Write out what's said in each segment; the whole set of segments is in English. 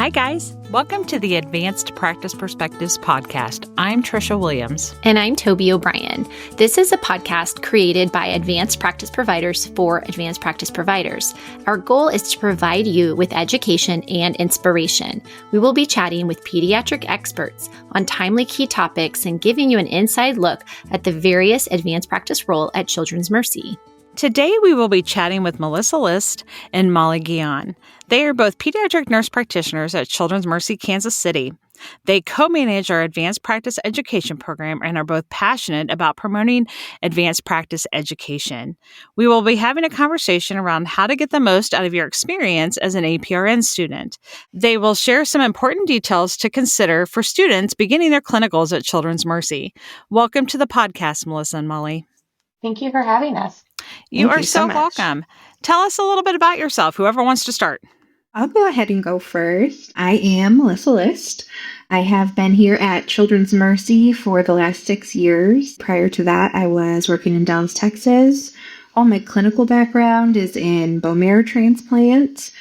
Hi, guys. Welcome to the Advanced Practice Perspectives podcast. I'm Trisha Williams. And I'm Tobie O'Brien. This is a podcast created by advanced practice providers for advanced practice providers. Our goal is to provide you with education and inspiration. We will be chatting with pediatric experts on timely key topics and giving you an inside look at the various advanced practice role at Children's Mercy. Today, we will be chatting with Melissa List and Molly Guion. They are both pediatric nurse practitioners at Children's Mercy, Kansas City. They co-manage our advanced practice education program and are both passionate about promoting advanced practice education. We will be having a conversation around how to get the most out of your experience as an APRN student. They will share some important details to consider for students beginning their clinicals at Children's Mercy. Welcome to the podcast, Melissa and Molly. Thank you for having us. You are so welcome. Tell us a little bit about yourself, whoever wants to start. I'll go ahead and go first. I am Melissa List. I have been here at Children's Mercy for the last 6 years. Prior to that, I was working in Dallas, Texas. All my clinical background is in bone marrow transplant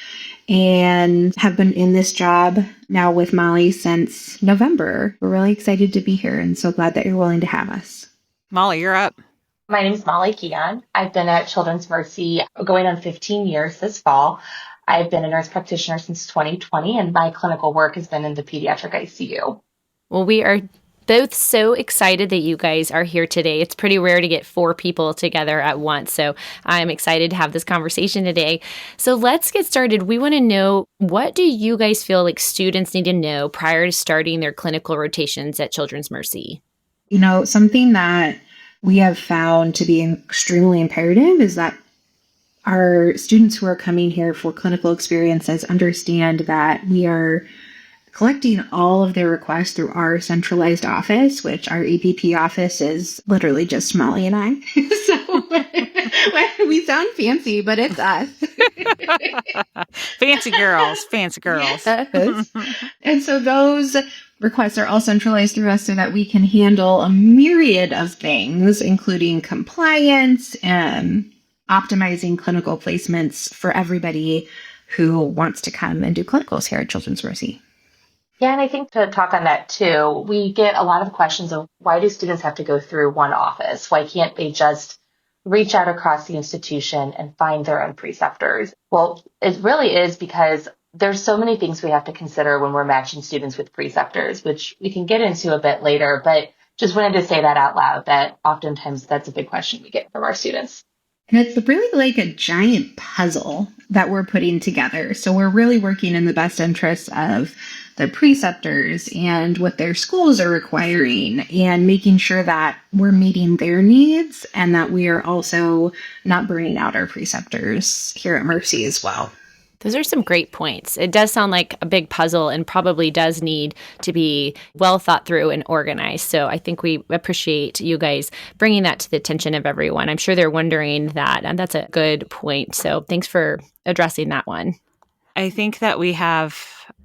and have been in this job now with Molly since November. We're really excited to be here and so glad that you're willing to have us. Molly, you're up. My name is Molly Guion. I've been at Children's Mercy going on 15 years this fall. I've been a nurse practitioner since 2020, and my clinical work has been in the pediatric ICU. Well, we are both so excited that you guys are here today. It's pretty rare to get 4 people together at once, so I'm excited to have this conversation today. So let's get started. We want to know, what do you guys feel like students need to know prior to starting their clinical rotations at Children's Mercy? You know, something that we have found to be extremely imperative is that our students who are coming here for clinical experiences understand that we are collecting all of their requests through our centralized office, which our APP office is literally just Molly and I. So we sound fancy, but it's us. Fancy girls. Yes. And so those requests are all centralized through us so that we can handle a myriad of things, including compliance and optimizing clinical placements for everybody who wants to come and do clinicals here at Children's Mercy. Yeah, and I think to talk on that too, we get a lot of questions of why do students have to go through one office? Why can't they just reach out across the institution and find their own preceptors? Well, it really is because there's so many things we have to consider when we're matching students with preceptors, which we can get into a bit later, but just wanted to say that out loud, that oftentimes that's a big question we get from our students. And it's really like a giant puzzle that we're putting together. So we're really working in the best interests of the preceptors and what their schools are requiring and making sure that we're meeting their needs and that we are also not burning out our preceptors here at Mercy as well. Those are some great points. It does sound like a big puzzle and probably does need to be well thought through and organized. So I think we appreciate you guys bringing that to the attention of everyone. I'm sure they're wondering that, and that's a good point. So thanks for addressing that one. I think that we have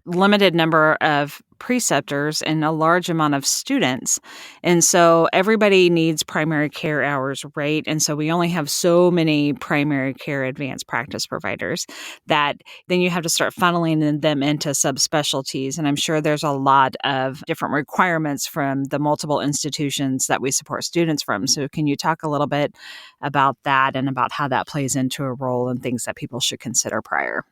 limited number of preceptors and a large amount of students. And so everybody needs primary care hours, right? And so we only have so many primary care advanced practice providers that then you have to start funneling them into subspecialties. And I'm sure there's a lot of different requirements from the multiple institutions that we support students from. So can you talk a little bit about that and about how that plays into a role and things that people should consider prior?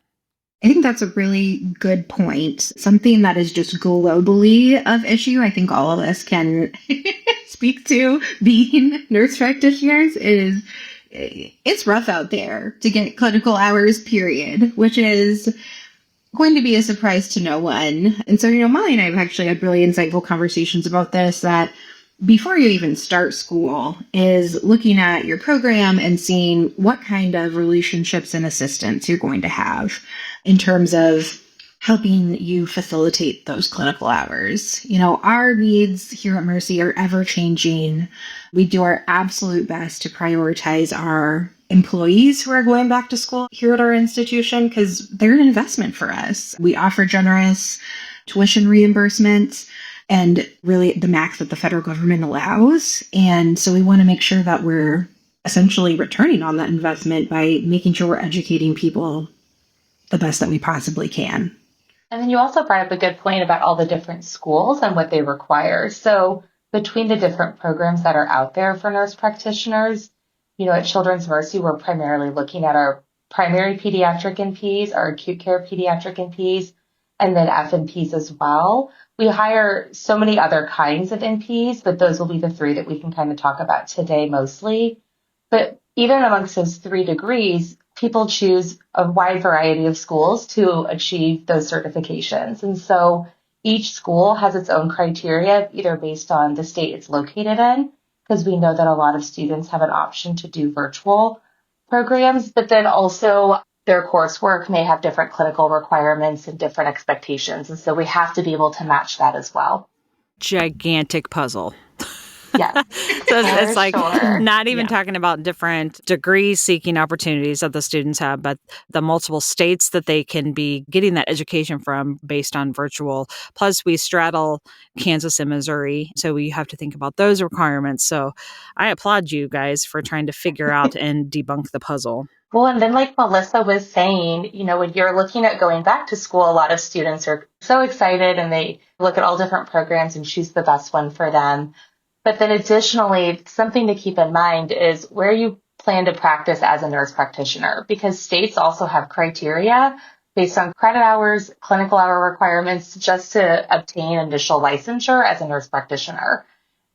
I think that's a really good point. Something that is just globally of issue, I think all of us can speak to being nurse practitioners, is it's rough out there to get clinical hours, period, which is going to be a surprise to no one. And so, Molly and I have actually had really insightful conversations about this, that before you even start school is looking at your program and seeing what kind of relationships and assistance you're going to have in terms of helping you facilitate those clinical hours. Our needs here at Mercy are ever changing. We do our absolute best to prioritize our employees who are going back to school here at our institution because they're an investment for us. We offer generous tuition reimbursement and really the max that the federal government allows. And so we want to make sure that we're essentially returning on that investment by making sure we're educating people the best that we possibly can. And then you also brought up a good point about all the different schools and what they require. So between the different programs that are out there for nurse practitioners, at Children's Mercy, we're primarily looking at our primary pediatric NPs, our acute care pediatric NPs, and then FNPs as well. We hire so many other kinds of NPs, but those will be the three that we can kind of talk about today mostly. But even amongst those 3 degrees, people choose a wide variety of schools to achieve those certifications. And so each school has its own criteria, either based on the state it's located in, because we know that a lot of students have an option to do virtual programs, but then also their coursework may have different clinical requirements and different expectations. And so we have to be able to match that as well. Gigantic puzzle. Yes. So it's like sure. not even talking about different degree seeking opportunities that the students have, but the multiple states that they can be getting that education from based on virtual. Plus, we straddle Kansas and Missouri. So we have to think about those requirements. So I applaud you guys for trying to figure out and debunk the puzzle. Well, and then like Melissa was saying, when you're looking at going back to school, a lot of students are so excited and they look at all different programs and choose the best one for them. But then additionally, something to keep in mind is where you plan to practice as a nurse practitioner, because states also have criteria based on credit hours, clinical hour requirements, just to obtain initial licensure as a nurse practitioner.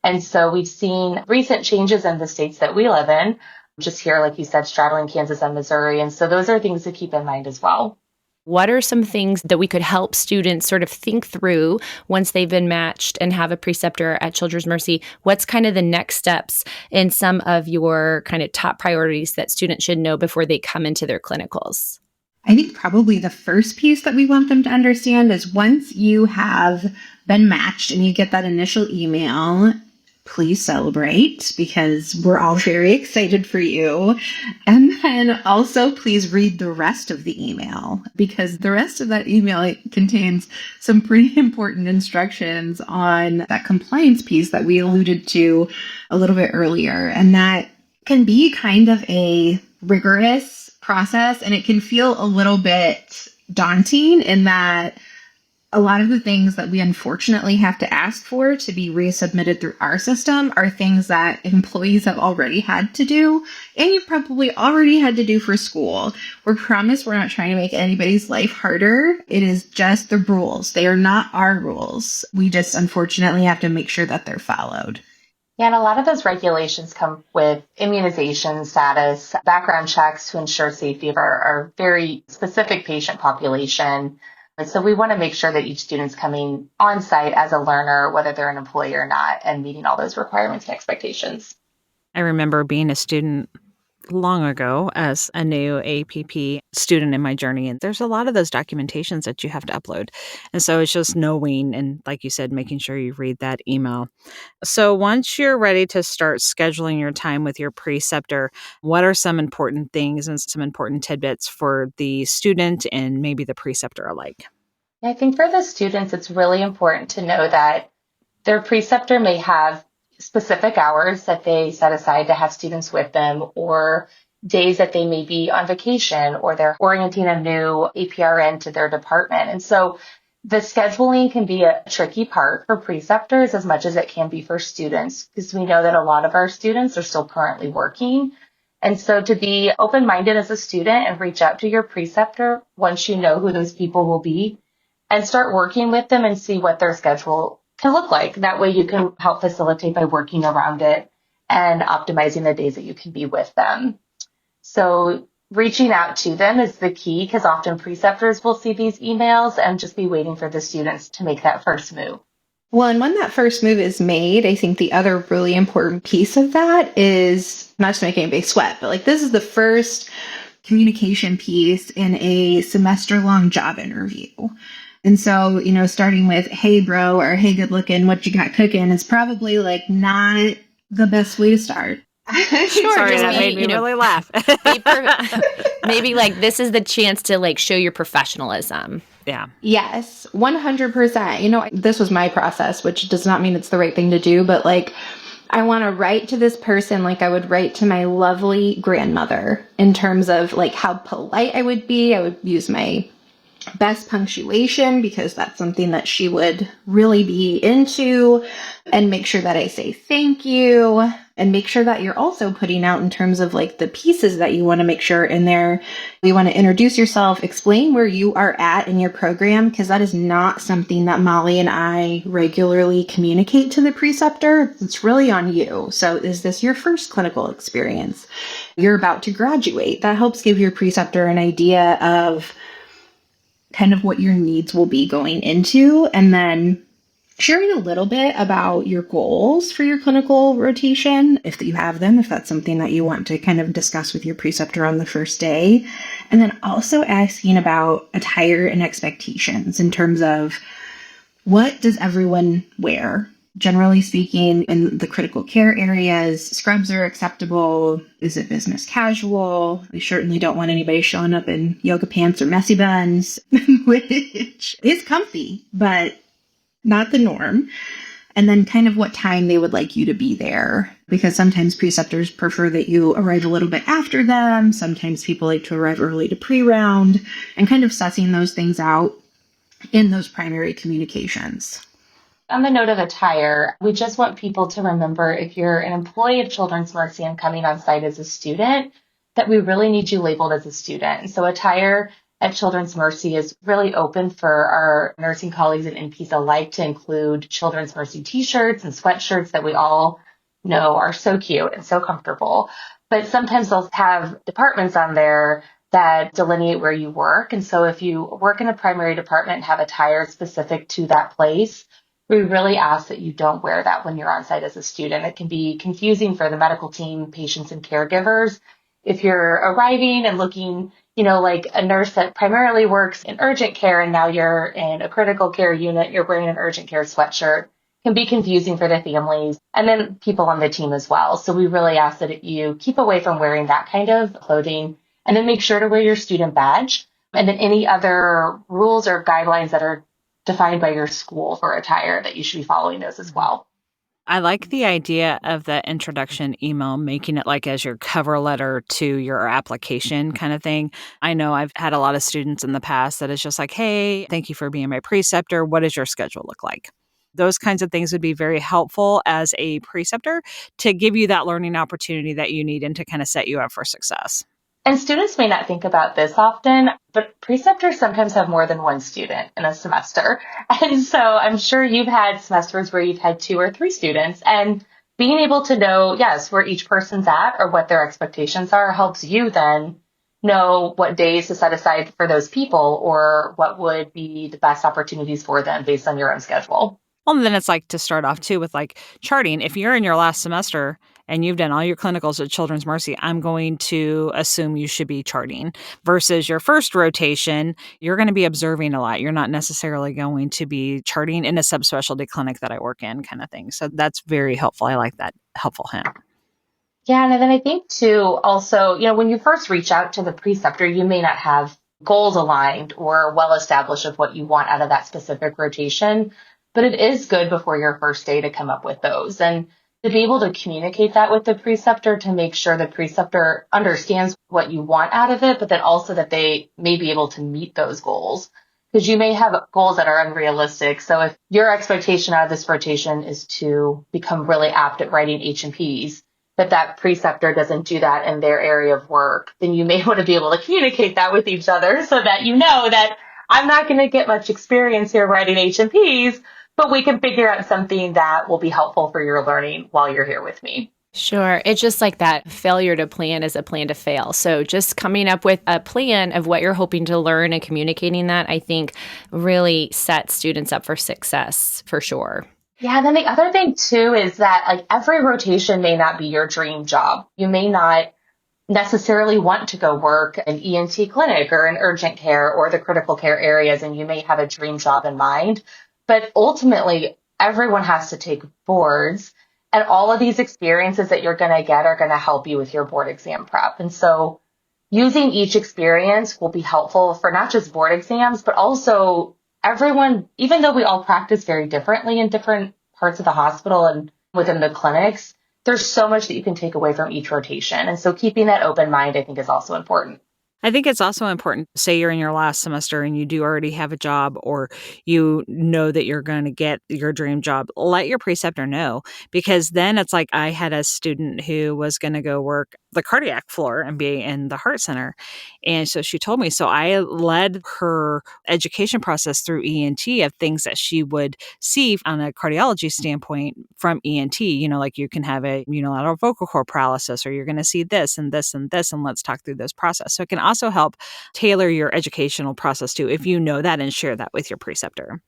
And so we've seen recent changes in the states that we live in, just here, like you said, straddling Kansas and Missouri. And so those are things to keep in mind as well. What are some things that we could help students sort of think through once they've been matched and have a preceptor at Children's Mercy? What's kind of the next steps in some of your kind of top priorities that students should know before they come into their clinicals? I think probably the first piece that we want them to understand is once you have been matched and you get that initial email, please celebrate because we're all very excited for you. And then also please read the rest of the email because the rest of that email contains some pretty important instructions on that compliance piece that we alluded to a little bit earlier. And that can be kind of a rigorous process and it can feel a little bit daunting in that a lot of the things that we unfortunately have to ask for to be resubmitted through our system are things that employees have already had to do, and you probably already had to do for school. We promise we're not trying to make anybody's life harder. It is just the rules. They are not our rules. We just unfortunately have to make sure that they're followed. Yeah, and a lot of those regulations come with immunization status, background checks to ensure safety of our very specific patient population. So we want to make sure that each student's coming on site as a learner, whether they're an employee or not, and meeting all those requirements and expectations. I remember being a student long ago as a new APP student in my journey, and there's a lot of those documentations that you have to upload. And so it's just knowing and, like you said, making sure you read that email. So once you're ready to start scheduling your time with your preceptor, what are some important things and some important tidbits for the student and maybe the preceptor alike? I think for the students, it's really important to know that their preceptor may have specific hours that they set aside to have students with them, or days that they may be on vacation, or they're orienting a new APRN to their department. And so the scheduling can be a tricky part for preceptors as much as it can be for students, because we know that a lot of our students are still currently working. And so to be open-minded as a student and reach out to your preceptor once you know who those people will be and start working with them and see what their schedule can look like. That way you can help facilitate by working around it and optimizing the days that you can be with them. So reaching out to them is the key because often preceptors will see these emails and just be waiting for the students to make that first move. Well, and when that first move is made, I think the other really important piece of that is not to make anybody sweat, but like this is the first communication piece in a semester-long job interview. And so, starting with, hey, bro, or hey, good looking, what you got cooking is probably like not the best way to start. Sure, Sorry, that made me really laugh. Maybe like this is the chance to like show your professionalism. Yeah. Yes, 100%. This was my process, which does not mean it's the right thing to do, but like I want to write to this person like I would write to my lovely grandmother in terms of like how polite I would be. I would use my best punctuation, because that's something that she would really be into, and make sure that I say thank you, and make sure that you're also putting out in terms of like the pieces that you want to make sure in there. You want to introduce yourself, explain where you are at in your program, because that is not something that Molly and I regularly communicate to the preceptor. It's really on you. So is this your first clinical experience? You're about to graduate. That helps give your preceptor an idea of kind of what your needs will be going into, and then sharing a little bit about your goals for your clinical rotation, if you have them, if that's something that you want to kind of discuss with your preceptor on the first day. And then also asking about attire and expectations in terms of what does everyone wear? Generally speaking, in the critical care areas, scrubs are acceptable. Is it business casual? We certainly don't want anybody showing up in yoga pants or messy buns, which is comfy, but not the norm. And then kind of what time they would like you to be there, because sometimes preceptors prefer that you arrive a little bit after them. Sometimes people like to arrive early to pre-round, and kind of sussing those things out in those primary communications. On the note of attire, we just want people to remember, if you're an employee of Children's Mercy and coming on site as a student, that we really need you labeled as a student. And so attire at Children's Mercy is really open for our nursing colleagues and NPs alike to include Children's Mercy t-shirts and sweatshirts that we all know are so cute and so comfortable. But sometimes they'll have departments on there that delineate where you work. And so if you work in a primary department and have attire specific to that place, we really ask that you don't wear that when you're on site as a student. It can be confusing for the medical team, patients, and caregivers. If you're arriving and looking, like a nurse that primarily works in urgent care, and now you're in a critical care unit, you're wearing an urgent care sweatshirt, can be confusing for the families and then people on the team as well. So we really ask that you keep away from wearing that kind of clothing, and then make sure to wear your student badge. And then any other rules or guidelines that are defined by your school for attire, that you should be following those as well. I like the idea of the introduction email, making it like as your cover letter to your application kind of thing. I know I've had a lot of students in the past that is just like, hey, thank you for being my preceptor. What does your schedule look like? Those kinds of things would be very helpful as a preceptor to give you that learning opportunity that you need and to kind of set you up for success. And students may not think about this often, but preceptors sometimes have more than one student in a semester. And so I'm sure you've had semesters where you've had 2 or 3 students, and being able to know, yes, where each person's at or what their expectations are helps you then know what days to set aside for those people or what would be the best opportunities for them based on your own schedule. Well, and then it's like to start off too with like charting. If you're in your last semester and you've done all your clinicals at Children's Mercy, I'm going to assume you should be charting. Versus your first rotation, you're going to be observing a lot. You're not necessarily going to be charting in a subspecialty clinic that I work in, kind of thing. So that's very helpful. I like that helpful hint. Yeah, and then I think too, also, when you first reach out to the preceptor, you may not have goals aligned or well established of what you want out of that specific rotation. But it is good before your first day to come up with those, and to be able to communicate that with the preceptor to make sure the preceptor understands what you want out of it, but then also that they may be able to meet those goals. Because you may have goals that are unrealistic. So if your expectation out of this rotation is to become really apt at writing H&Ps, but that preceptor doesn't do that in their area of work, then you may want to be able to communicate that with each other so that you know that I'm not going to get much experience here writing H&Ps, but we can figure out something that will be helpful for your learning while you're here with me. Sure. It's just like that failure to plan is a plan to fail. So just coming up with a plan of what you're hoping to learn and communicating that, I think, really sets students up for success for sure. Yeah, then the other thing too is that like every rotation may not be your dream job. You may not necessarily want to go work an ENT clinic or an urgent care or the critical care areas, and you may have a dream job in mind. But ultimately, everyone has to take boards, and all of these experiences that you're going to get are going to help you with your board exam prep. And so using each experience will be helpful for not just board exams, but also everyone, even though we all practice very differently in different parts of the hospital and within the clinics, there's so much that you can take away from each rotation. And so keeping that open mind, I think, is also important. I think it's also important, say you're in your last semester and you do already have a job, or you know that you're going to get your dream job, let your preceptor know, because then it's like I had a student who was going to go work the cardiac floor and be in the heart center. And so she told me, so I led her education process through ENT of things that she would see on a cardiology standpoint from ENT, like you can have a unilateral vocal cord paralysis, or you're going to see this and this and this, and let's talk through this process. So it can also help tailor your educational process too, if you know that, and share that with your preceptor.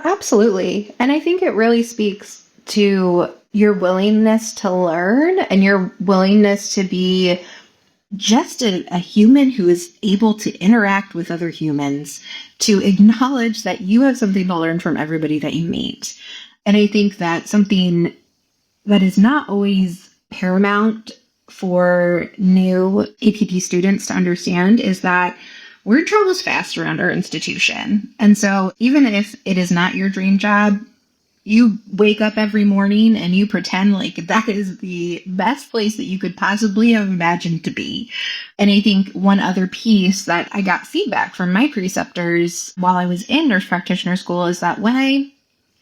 Absolutely. And I think it really speaks to your willingness to learn and your willingness to be just a human who is able to interact with other humans, to acknowledge that you have something to learn from everybody that you meet. And I think that something that is not always paramount for new APP students to understand is that word travels fast around our institution. And so even if it is not your dream job, you wake up every morning and you pretend like that is the best place that you could possibly have imagined to be. And I think one other piece that I got feedback from my preceptors while I was in nurse practitioner school is that when I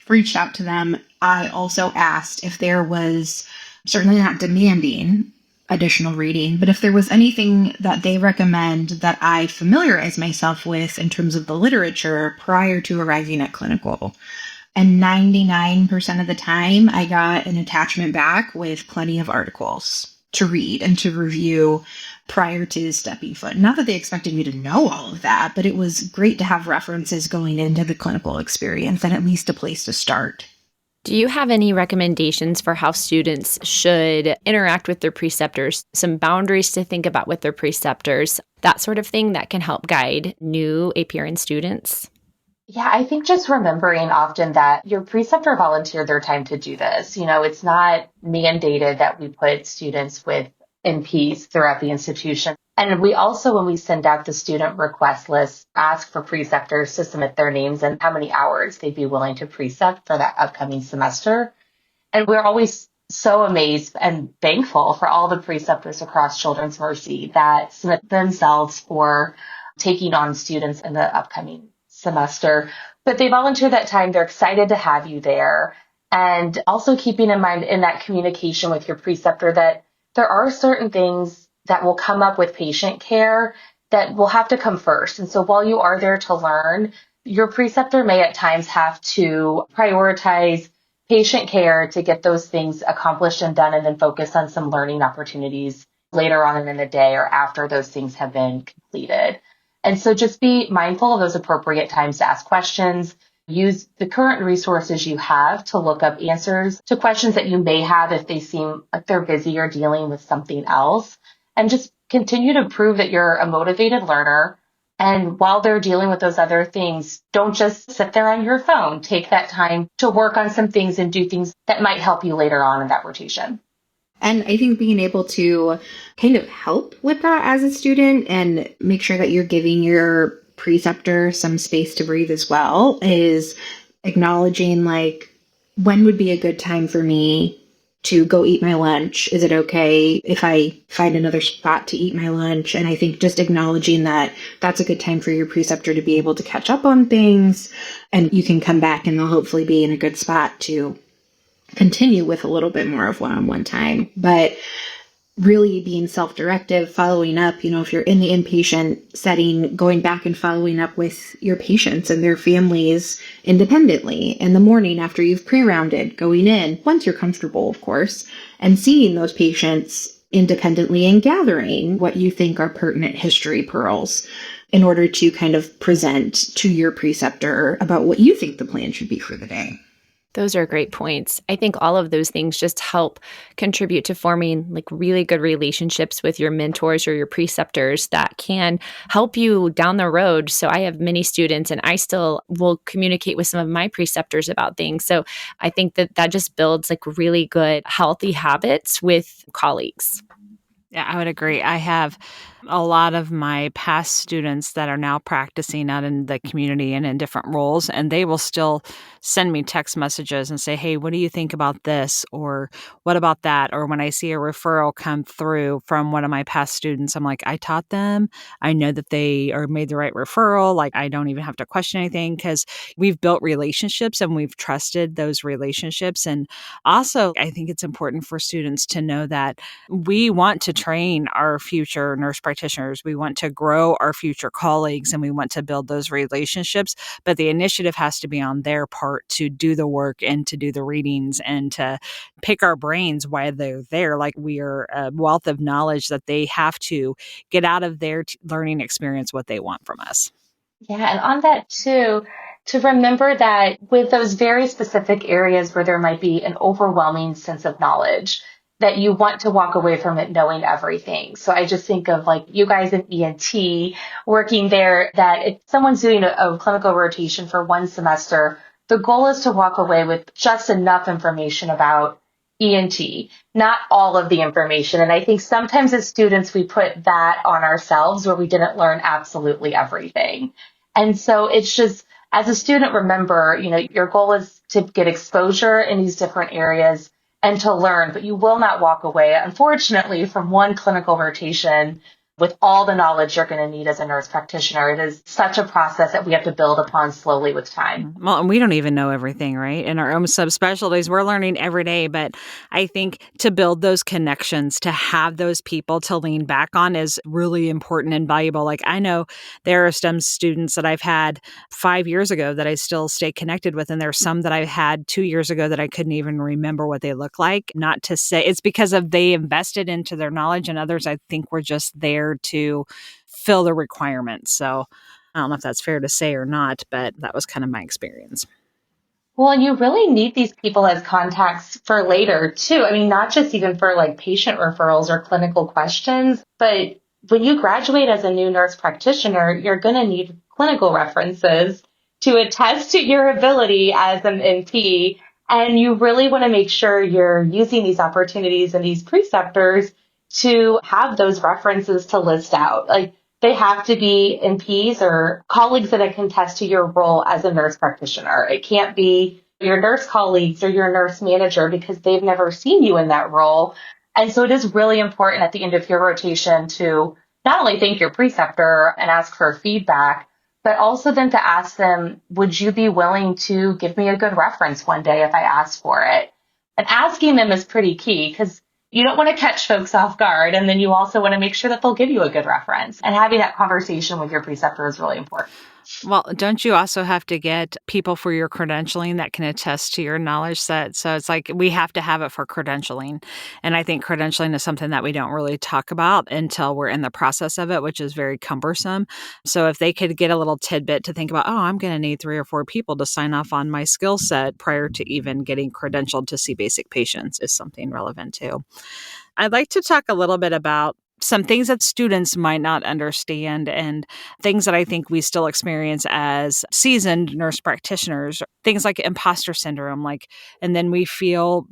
reached out to them, I also asked if there was, certainly not demanding additional reading, but if there was anything that they recommend that I familiarize myself with in terms of the literature prior to arriving at clinical. And 99% of the time, I got an attachment back with plenty of articles to read and to review prior to stepping foot. Not that they expected me to know all of that, but it was great to have references going into the clinical experience and at least a place to start. Do you have any recommendations for how students should interact with their preceptors, some boundaries to think about with their preceptors, that sort of thing that can help guide new APRN students? Yeah, I think just remembering often that your preceptor volunteered their time to do this. It's not mandated that we put students with NPs throughout the institution. And we also, when we send out the student request list, ask for preceptors to submit their names and how many hours they'd be willing to precept for that upcoming semester. And we're always so amazed and thankful for all the preceptors across Children's Mercy that submit themselves for taking on students in the upcoming semester. But they volunteer that time. They're excited to have you there. And also keeping in mind in that communication with your preceptor that there are certain things that will come up with patient care that will have to come first. And so while you are there to learn, your preceptor may at times have to prioritize patient care to get those things accomplished and done, and then focus on some learning opportunities later on in the day or after those things have been completed. And so just be mindful of those appropriate times to ask questions. Use the current resources you have to look up answers to questions that you may have if they seem like they're busy or dealing with something else. And just continue to prove that you're a motivated learner. And while they're dealing with those other things, don't just sit there on your phone. Take that time to work on some things and do things that might help you later on in that rotation. And I think being able to kind of help with that as a student and make sure that you're giving your preceptor some space to breathe as well is acknowledging, like, when would be a good time for me to go eat my lunch? Is it okay if I find another spot to eat my lunch? And I think just acknowledging that that's a good time for your preceptor to be able to catch up on things, and you can come back and they'll hopefully be in a good spot to continue with a little bit more of one-on-one time. But really being self-directive, following up, if you're in the inpatient setting, going back and following up with your patients and their families independently in the morning after you've pre-rounded, going in, once you're comfortable, of course, and seeing those patients independently and gathering what you think are pertinent history pearls in order to kind of present to your preceptor about what you think the plan should be for the day. Those are great points. I think all of those things just help contribute to forming really good relationships with your mentors or your preceptors that can help you down the road. So I have many students and I still will communicate with some of my preceptors about things. So I think that just builds really good, healthy habits with colleagues. Yeah, I would agree. I have A lot of my past students that are now practicing out in the community and in different roles, and they will still send me text messages and say, "Hey, what do you think about this?" Or "What about that?" Or when I see a referral come through from one of my past students, I'm like, "I taught them. I know that they are made the right referral. Like, I don't even have to question anything because we've built relationships and we've trusted those relationships." And also, I think it's important for students to know that we want to train our future nurse practitioners. We want to grow our future colleagues and we want to build those relationships. But the initiative has to be on their part to do the work and to do the readings and to pick our brains while they're there. Like, we are a wealth of knowledge that they have to get out of their learning experience what they want from us. Yeah, and on that too, to remember that with those very specific areas where there might be an overwhelming sense of knowledge, that you want to walk away from it knowing everything. So I just think of like you guys in ENT working there, that if someone's doing a clinical rotation for one semester, the goal is to walk away with just enough information about ENT, not all of the information. And I think sometimes as students, we put that on ourselves where we didn't learn absolutely everything. And so it's just, as a student, remember, your goal is to get exposure in these different areas and to learn, but you will not walk away, unfortunately, from one clinical rotation with all the knowledge you're going to need as a nurse practitioner. It is such a process that we have to build upon slowly with time. Well, and we don't even know everything, right? In our own subspecialties, we're learning every day. But I think to build those connections, to have those people to lean back on is really important and valuable. Like, I know there are some students that I've had 5 years ago that I still stay connected with. And there's some that I had 2 years ago that I couldn't even remember what they look like. Not to say it's because of they invested into their knowledge, and others I think were just there to fill the requirements. So I don't know if that's fair to say or not, but that was kind of my experience. Well, and you really need these people as contacts for later too. I mean, not just even for like patient referrals or clinical questions, but when you graduate as a new nurse practitioner, you're going to need clinical references to attest to your ability as an NP. And you really want to make sure you're using these opportunities and these preceptors to have those references to list out. Like, they have to be NPs or colleagues that can attest to your role as a nurse practitioner. It can't be your nurse colleagues or your nurse manager because they've never seen you in that role. And so it is really important at the end of your rotation to not only thank your preceptor and ask for feedback, but also then to ask them, would you be willing to give me a good reference one day if I ask for it? And asking them is pretty key because you don't want to catch folks off guard. And then you also want to make sure that they'll give you a good reference. And having that conversation with your preceptor is really important. Well, don't you also have to get people for your credentialing that can attest to your knowledge set? So it's like we have to have it for credentialing. And I think credentialing is something that we don't really talk about until we're in the process of it, which is very cumbersome. So if they could get a little tidbit to think about, oh, I'm going to need 3 or 4 people to sign off on my skill set prior to even getting credentialed to see basic patients is something relevant too. I'd like to talk a little bit about some things that students might not understand and things that I think we still experience as seasoned nurse practitioners, things like imposter syndrome, and then we feel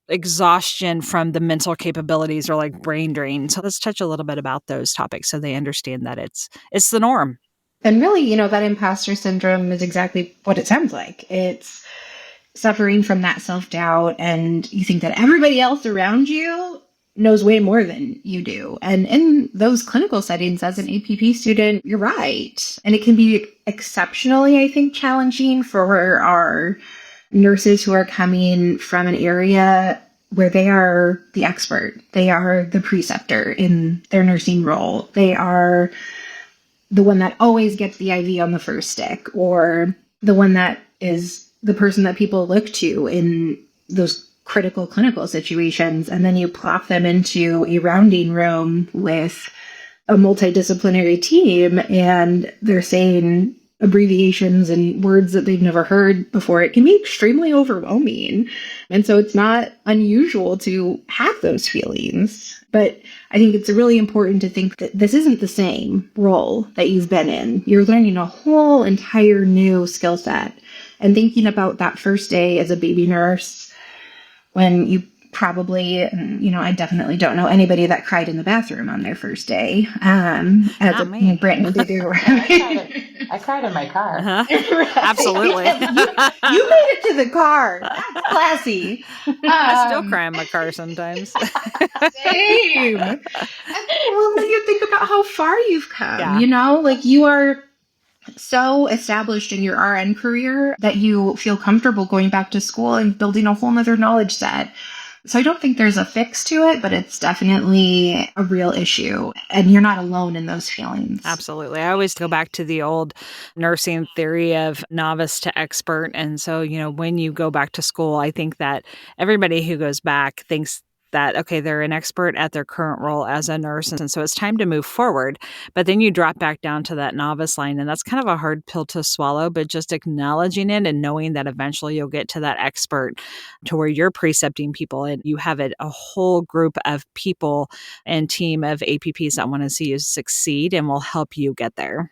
exhaustion from the mental capabilities or like brain drain. So let's touch a little bit about those topics so they understand that it's the norm. And really, that imposter syndrome is exactly what it sounds like. It's suffering from that self-doubt, and you think that everybody else around you knows way more than you do. And in those clinical settings as an APP student, you're right. And it can be exceptionally, I think, challenging for our nurses who are coming from an area where they are the expert. They are the preceptor in their nursing role. They are the one that always gets the IV on the first stick, or the one that is the person that people look to in those critical clinical situations. And then you plop them into a rounding room with a multidisciplinary team, and they're saying abbreviations and words that they've never heard before. It can be extremely overwhelming. And so it's not unusual to have those feelings. But I think it's really important to think that this isn't the same role that you've been in. You're learning a whole entire new skill set. And thinking about that first day as a baby nurse, when you probably, I definitely don't know anybody that cried in the bathroom on their first day. As Not a me. brand new baby. I cried in my car. Uh-huh. Right. Absolutely. You made it to the car. That's classy. I still cry in my car sometimes. Same. Well, when you think about how far you've come, Yeah. like you are so established in your RN career that you feel comfortable going back to school and building a whole nother knowledge set. So I don't think there's a fix to it, but it's definitely a real issue. And you're not alone in those feelings. Absolutely. I always go back to the old nursing theory of novice to expert. And so, when you go back to school, I think that everybody who goes back thinks that, okay, they're an expert at their current role as a nurse. And so it's time to move forward. But then you drop back down to that novice line. And that's kind of a hard pill to swallow, but just acknowledging it and knowing that eventually you'll get to that expert to where you're precepting people and you have a whole group of people and team of APPs that want to see you succeed and will help you get there.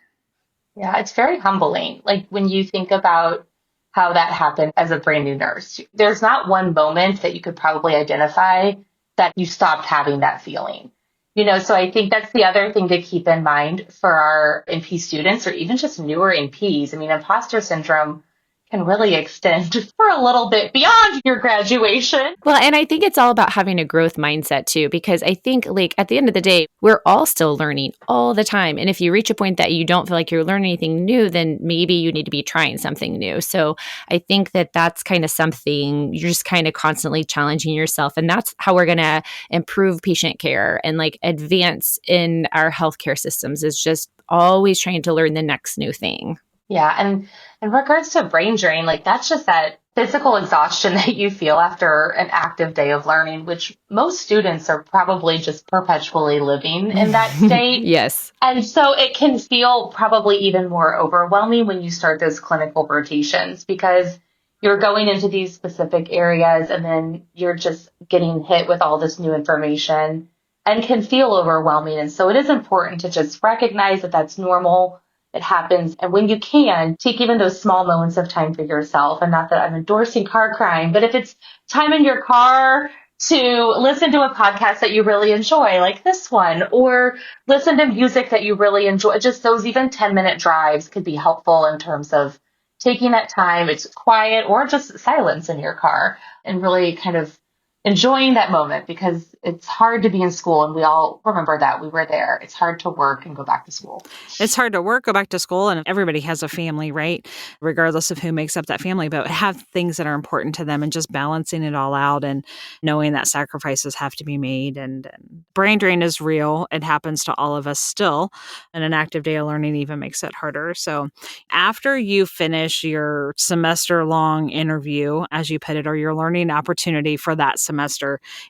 Yeah, it's very humbling. Like when you think about how that happened as a brand new nurse, there's not one moment that you could probably identify that you stopped having that feeling. So I think that's the other thing to keep in mind for our NP students or even just newer NPs. I mean, imposter syndrome can really extend for a little bit beyond your graduation. Well, and I think it's all about having a growth mindset too, because I think like at the end of the day, we're all still learning all the time. And if you reach a point that you don't feel like you're learning anything new, then maybe you need to be trying something new. So I think that that's kind of something you're just kind of constantly challenging yourself. And that's how we're going to improve patient care and like advance in our healthcare systems is just always trying to learn the next new thing. Yeah. And in regards to brain drain, like that's just that physical exhaustion that you feel after an active day of learning, which most students are probably just perpetually living in that state. Yes. And so it can feel probably even more overwhelming when you start those clinical rotations because you're going into these specific areas and then you're just getting hit with all this new information and can feel overwhelming. And so it is important to just recognize that that's normal. It happens. And when you can, take even those small moments of time for yourself. And not that I'm endorsing car crime, but if it's time in your car to listen to a podcast that you really enjoy, like this one, or listen to music that you really enjoy, just those even 10-minute drives could be helpful in terms of taking that time. It's quiet or just silence in your car and really kind of enjoying that moment because it's hard to be in school and we all remember that we were there. It's hard to work and go back to school. It's hard to work, go back to school, and everybody has a family, right? Regardless of who makes up that family, but have things that are important to them and just balancing it all out and knowing that sacrifices have to be made. And brain drain is real. It happens to all of us still. And an active day of learning even makes it harder. So after you finish your semester-long interview, as you put it, or your learning opportunity for that semester,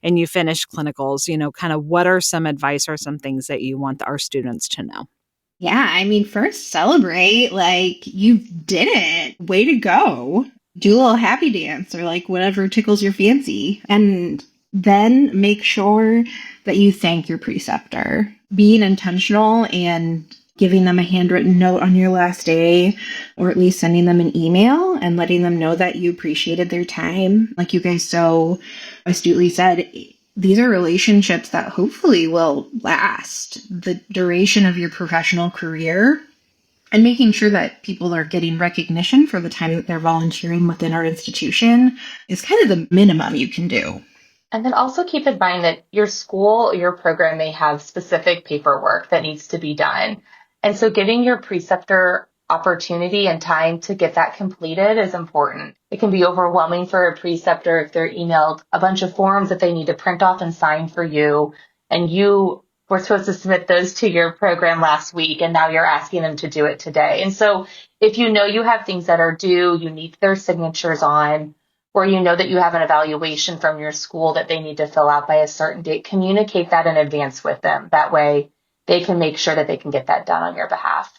and you finish clinicals, kind of what are some advice or some things that you want our students to know? Yeah, I mean, first celebrate, like you did it. Way to go. Do a little happy dance or like whatever tickles your fancy. And then make sure that you thank your preceptor. Being intentional and giving them a handwritten note on your last day, or at least sending them an email and letting them know that you appreciated their time. Like you guys so astutely said, these are relationships that hopefully will last the duration of your professional career, and making sure that people are getting recognition for the time that they're volunteering within our institution is kind of the minimum you can do. And then also keep in mind that your school, your program may have specific paperwork that needs to be done. And so giving your preceptor opportunity and time to get that completed is important. It can be overwhelming for a preceptor if they're emailed a bunch of forms that they need to print off and sign for you. And you were supposed to submit those to your program last week, and now you're asking them to do it today. And so if you know you have things that are due, you need their signatures on, or you know that you have an evaluation from your school that they need to fill out by a certain date, communicate that in advance with them. That way they can make sure that they can get that done on your behalf.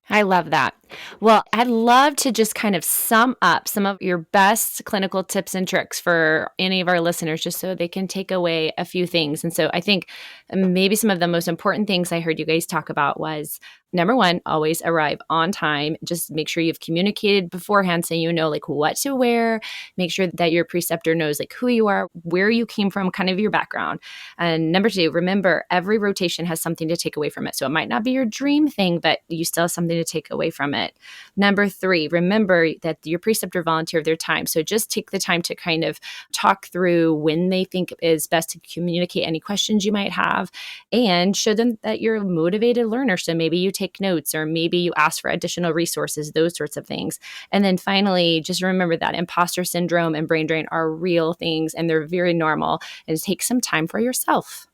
I love that. Well, I'd love to just kind of sum up some of your best clinical tips and tricks for any of our listeners, just so they can take away a few things. And so I think maybe some of the most important things I heard you guys talk about was, number one, always arrive on time. Just make sure you've communicated beforehand so you know like what to wear. Make sure that your preceptor knows like who you are, where you came from, kind of your background. And number two, remember every rotation has something to take away from it. So it might not be your dream thing, but you still have something to take away from it. Number three, remember that your preceptor volunteered their time. So just take the time to kind of talk through when they think is best to communicate any questions you might have, and show them that you're a motivated learner. So maybe you take notes, or maybe you ask for additional resources, those sorts of things. And then finally, just remember that imposter syndrome and brain drain are real things, and they're very normal. And take some time for yourself.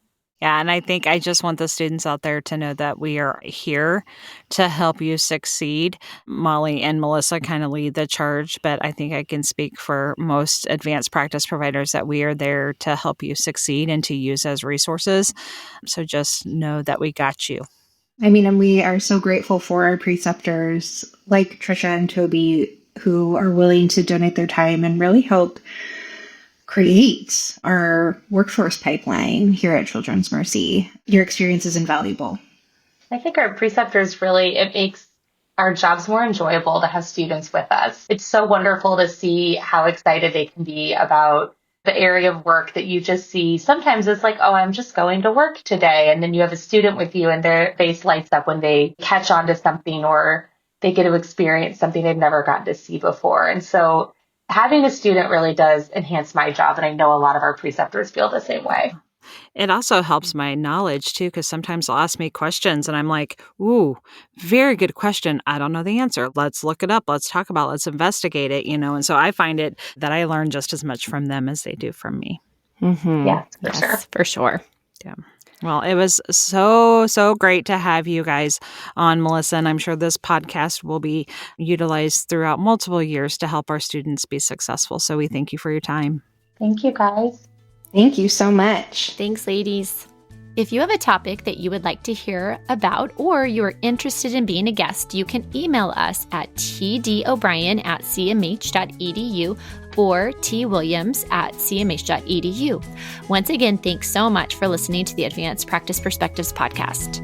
Yeah, and I think I just want the students out there to know that we are here to help you succeed. Molly and Melissa kind of lead the charge, but I think I can speak for most advanced practice providers that we are there to help you succeed and to use as resources. So just know that we got you. I mean, and we are so grateful for our preceptors like Trisha and Tobie, who are willing to donate their time and really help create our workforce pipeline here at Children's Mercy. Your experience is invaluable. I think our preceptors really, it makes our jobs more enjoyable to have students with us. It's so wonderful to see how excited they can be about the area of work that you just see. Sometimes it's like, oh, I'm just going to work today. And then you have a student with you and their face lights up when they catch on to something, or they get to experience something they've never gotten to see before. And so having a student really does enhance my job. And I know a lot of our preceptors feel the same way. It also helps my knowledge too, because sometimes they'll ask me questions and I'm like, ooh, very good question. I don't know the answer. Let's look it up. Let's talk about it. Let's investigate it, And so I find it that I learn just as much from them as they do from me. Mm-hmm. Yes, sure. For sure. Yeah. Well, it was so great to have you guys on, Melissa, and I'm sure this podcast will be utilized throughout multiple years to help our students be successful. So we thank you for your time. Thank you, guys. Thank you so much. Thanks, ladies. If you have a topic that you would like to hear about, or you're interested in being a guest, you can email us at tdobrien@cmh.edu or twilliams@cmh.edu. Once again, thanks so much for listening to the Advanced Practice Perspectives podcast.